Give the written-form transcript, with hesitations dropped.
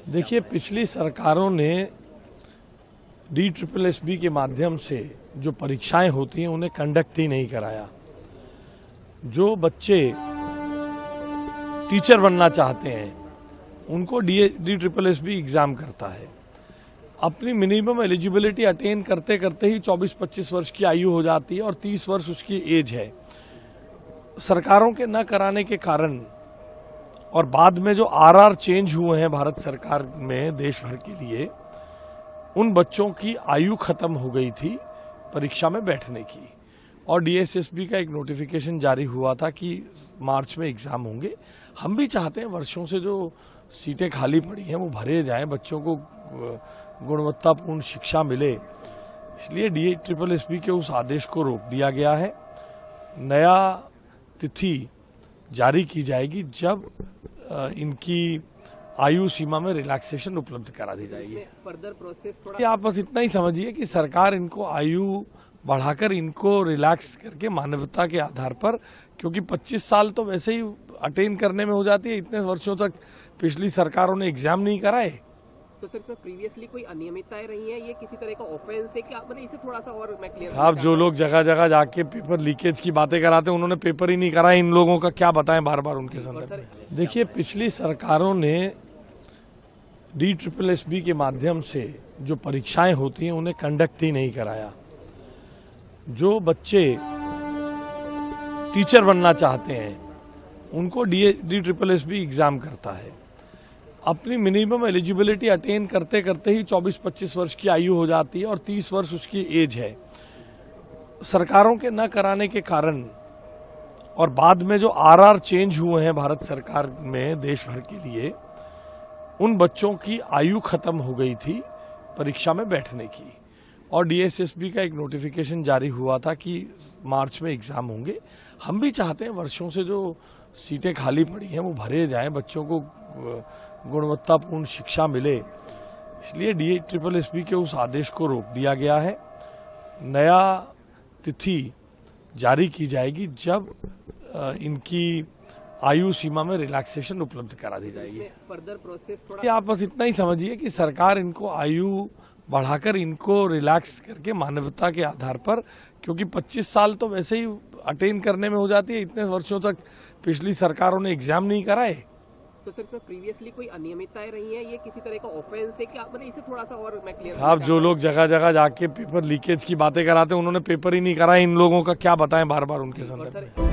देखिए, पिछली सरकारों ने DSSB के माध्यम से जो परीक्षाएं होती हैं उन्हें कंडक्ट ही नहीं कराया। जो बच्चे टीचर बनना चाहते हैं उनको DSSB एग्जाम करता है। अपनी मिनिमम एलिजिबिलिटी अटेन करते करते ही 24-25 वर्ष की आयु हो जाती है और 30 वर्ष उसकी एज है। सरकारों के न कराने के कारण और बाद में जो RR चेंज हुए हैं भारत सरकार में देश भर के लिए, उन बच्चों की आयु खत्म हो गई थी परीक्षा में बैठने की और DSSB का एक नोटिफिकेशन जारी हुआ था कि मार्च में एग्जाम होंगे। हम भी चाहते हैं वर्षों से जो सीटें खाली पड़ी हैं वो भरे जाएं, बच्चों को गुणवत्तापूर्ण शिक्षा मिले, इसलिए DSSB के उस आदेश को रोक दिया गया है। नया तिथि जारी की जाएगी जब इनकी आयु सीमा में रिलैक्सेशन उपलब्ध करा दी जाएगी। फर्दर प्रोसेस थोड़ा आप बस इतना ही समझिए कि सरकार इनको आयु बढ़ाकर इनको रिलैक्स करके मानवता के आधार पर, क्योंकि 25 साल तो वैसे ही अटेन करने में हो जाती है, इतने वर्षों तक पिछली सरकारों ने एग्जाम नहीं कराए। तो सर इसमें प्रीवियसली कोई अनियमितताएं रही हैं, ये किसी तरह का ऑफेंस है क्या, मतलब इसे थोड़ा सा और मैं क्लियर। साहब, जो लोग जगह जगह जाके पेपर लीकेज की बातें कराते हैं उन्होंने पेपर ही नहीं कराए, इन लोगों का क्या बताएं बार बार उनके संदर्भ में। देखिए, पिछली सरकारों ने DSSB के माध्यम से जो परीक्षाएं होती हैं उन्हें कंडक्ट ही नहीं कराया। जो बच्चे टीचर बनना चाहते हैं उनको DSSB एग्जाम करता है। अपनी मिनिमम एलिजिबिलिटी अटेन करते करते ही 24-25 वर्ष की आयु हो जाती है और 30 वर्ष उसकी एज है। सरकारों के न कराने के कारण और बाद में जो RR चेंज हुए हैं भारत सरकार में देश भर के लिए, उन बच्चों की आयु खत्म हो गई थी परीक्षा में बैठने की और DSSB का एक नोटिफिकेशन जारी हुआ था कि मार्च में एग्जाम होंगे। हम भी चाहते हैं वर्षों से जो सीटें खाली पड़ी हैं वो भरे जाएं, बच्चों को गुणवत्तापूर्ण शिक्षा मिले, इसलिए DSSB के उस आदेश को रोक दिया गया है। नया तिथि जारी की जाएगी जब इनकी आयु सीमा में रिलैक्सेशन उपलब्ध करा दी जाएगी। फर्दर प्रोसेस थोड़ा आप बस इतना ही समझिए कि सरकार इनको आयु बढ़ाकर इनको रिलैक्स करके मानवता के आधार पर, क्योंकि 25 साल तो वैसे ही अटेन करने में हो जाती है, इतने वर्षों तक पिछली सरकारों ने एग्जाम नहीं कराए। तो सर इसमें प्रीवियसली कोई अनियमितताएं रही हैं, ये किसी तरह का ऑफेंस है क्या, मतलब इसे थोड़ा सा और मैं क्लियर। साहब, जो लोग जगह जगह जाके पेपर लीकेज की बातें कराते हैं उन्होंने पेपर ही नहीं कराए, इन लोगों का क्या बताएं बार बार उनके संदर्भ में।